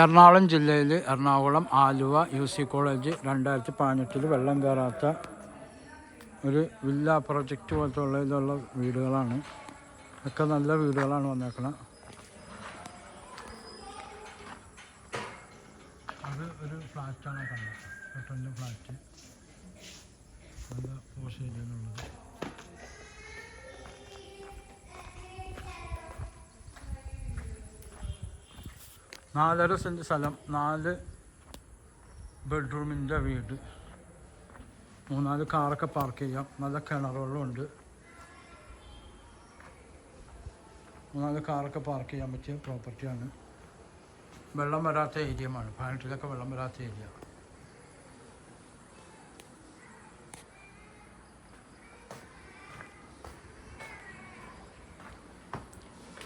എറണാകുളം ജില്ലയിൽ Ernakulam Aluva UC college 2018 വെള്ളം കയറാത്ത ഒരു വില്ല പ്രൊജക്റ്റ് പോലത്തെ ഉള്ള വീടുകളാണ്. ഒക്കെ നല്ല വീടുകളാണ് വന്നേക്കുന്നത്. അത് ഒരു ഫ്ലാറ്റാണ് കണ്ടത്, പെട്ടെന്ന് ഫ്ലാറ്റ് നല്ല പോഷ് ഏരിയയിലുള്ളത്. നാലര സെൻറ്റ് സ്ഥലം, 4 ബെഡ്റൂമിൻ്റെ വീട്, 3-4 കാറൊക്കെ പാർക്ക് ചെയ്യാം. നല്ല കിണറുകളുണ്ട്. 3-4 കാറൊക്കെ പാർക്ക് ചെയ്യാൻ പറ്റിയ പ്രോപ്പർട്ടിയാണ്. വെള്ളം വരാത്ത ഏരിയമാണ്. പാനട്ടിലൊക്കെ വെള്ളം വരാത്ത ഏരിയ.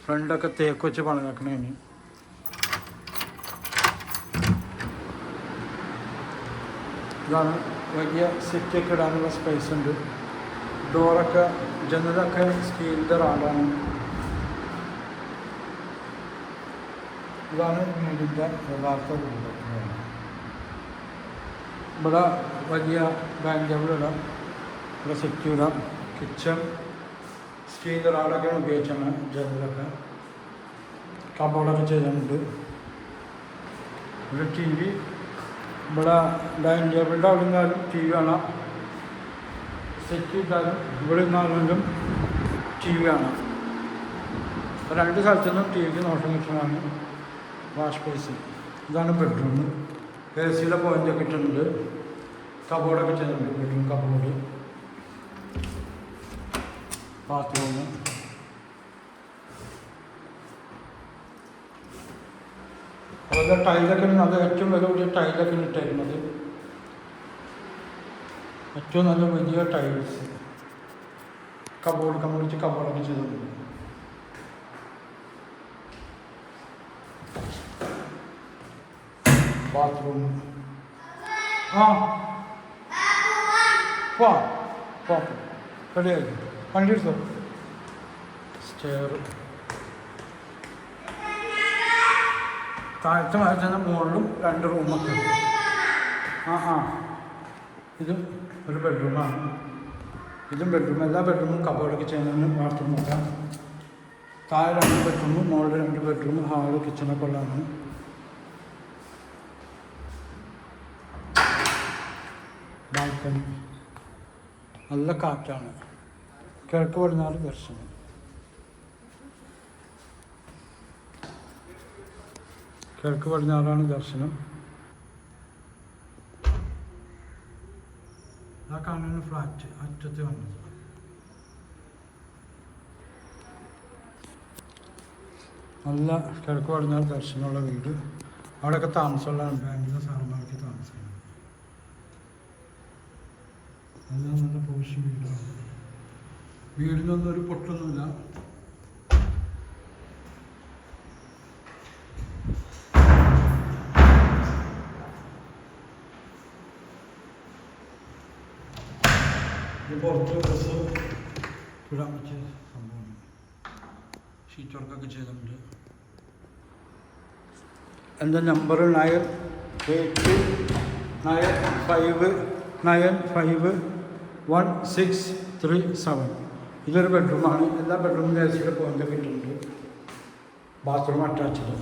ഫ്രണ്ടൊക്കെ തേക്ക് വെച്ച് പണിതാക്കണേന്. ഇതാണ് വലിയ സിറ്റൊക്കെ ഇടാനുള്ള സ്പേസ് ഉണ്ട്. ഡോറൊക്കെ ജനലൊക്കെ സ്റ്റീലിൻ്റെ റാഡാണ്. ഇതാണ് വീടിൻ്റെ യഥാർത്ഥ വീട്. ഇവിടെ വലിയ ഡൈനിങ് ടേബിൾ ഇടാം, ഇവിടെ സെറ്റ് ഇടാം. കിച്ചൺ സ്റ്റീൽ റാഡൊക്കെയാണ് ഉപയോഗിച്ചാണ്. ജനലൊക്കെ കബോർഡൊക്കെ ചെയ്തിട്ടുണ്ട്. ഇവിടെ TV, ഇവിടെ ഡൈനിങ് ടേബിളിൻ്റെ അവിടെ നിന്നാലും TV കാണാം. സെറ്റ് ഇട്ടാലും ഇവിടെ നിന്നാലും TV കാണാം. 2 സ്ഥലത്തു നിന്നും TVക്ക് നോട്ടം കിട്ടുന്നതാണ്. Wash basin. ഇതാണ് ബെഡ്റൂം. AC പോയിൻ്റൊക്കെ ഇട്ടിട്ടുണ്ട്. കബോർഡൊക്കെ ചെയ്തിട്ടുണ്ട്. Bedroom cupboard, bathroom. അതുപോലെ ടൈലൊക്കെ അത് ഏറ്റവും വില കൂടിയ ടൈലൊക്കെ ഇട്ടേക്കുന്നത്. ഏറ്റവും നല്ല വലിയ ടൈൽസ്. കബോർഡൊക്കെ ചെയ്തിട്ടുണ്ട്. ബാത്റൂം. റെഡിയായി വണ്ടി എടുത്തോ. സ്റ്റെയർ. താഴത്തെ മരത്തിന് മുകളിലും 2 റൂമൊക്കെ. ഇതും ഒരു ബെഡ്റൂമാണ്. ഇതും ബെഡ്റൂം. എല്ലാ ബെഡ്റൂമും കബോർഡൊക്കെ ചെയ്യുന്നതിന് ബാത്റൂമൊക്കെ. താഴെ 2 ബെഡ്റൂമും മുകളിൽ 2 ബെഡ്റൂമും ഹാള് കിച്ചണൊക്കെ ഉള്ളതാണ്. ബാൽക്കണി. നല്ല കാറ്റാണ്. കിഴക്ക് പടിഞ്ഞാറ് ദർശനം. കിഴക്ക് പടിഞ്ഞാറാണ് ദർശനം. ആ കാണുന്ന ഫ്ലാറ്റ് അറ്റത്ത് വന്നത്. നല്ല കിഴക്ക് പടിഞ്ഞാറ് ദർശനമുള്ള വീട്. അവിടെയൊക്കെ താമസമുള്ളതാണ്. ബാങ്കിലെ സാറന്മാർക്ക് താമസം. നല്ല പോഷ് വീടാണ്. വീടിനൊന്നും ഒരു പൊട്ടൊന്നുമില്ല. പുറത്ത് ഡ്രസ്സ് ഇടാൻ പറ്റിയ സംഭവമാണ്. ഷീറ്റ് വർക്കൊക്കെ ചെയ്തിട്ടുണ്ട്. എൻ്റെ നമ്പർ 9895951637. ഇതൊരു ബെഡ്റൂമാണ്. എല്ലാ ബെഡ്റൂമിലും AC പോയിൻ്റൊക്കെ ഇട്ടിട്ടുണ്ട്. Bathroom attached.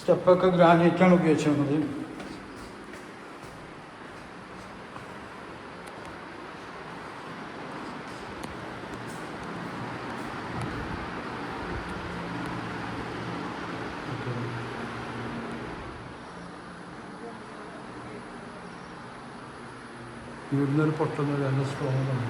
സ്റ്റെപ്പൊക്കെ ഗ്രാനൈറ്റാണ് ഉപയോഗിച്ചിരുന്നത്. വീടിനൊരു പൊട്ടൊന്നുമില്ല. നല്ല സ്ട്രോങ് ആണ്.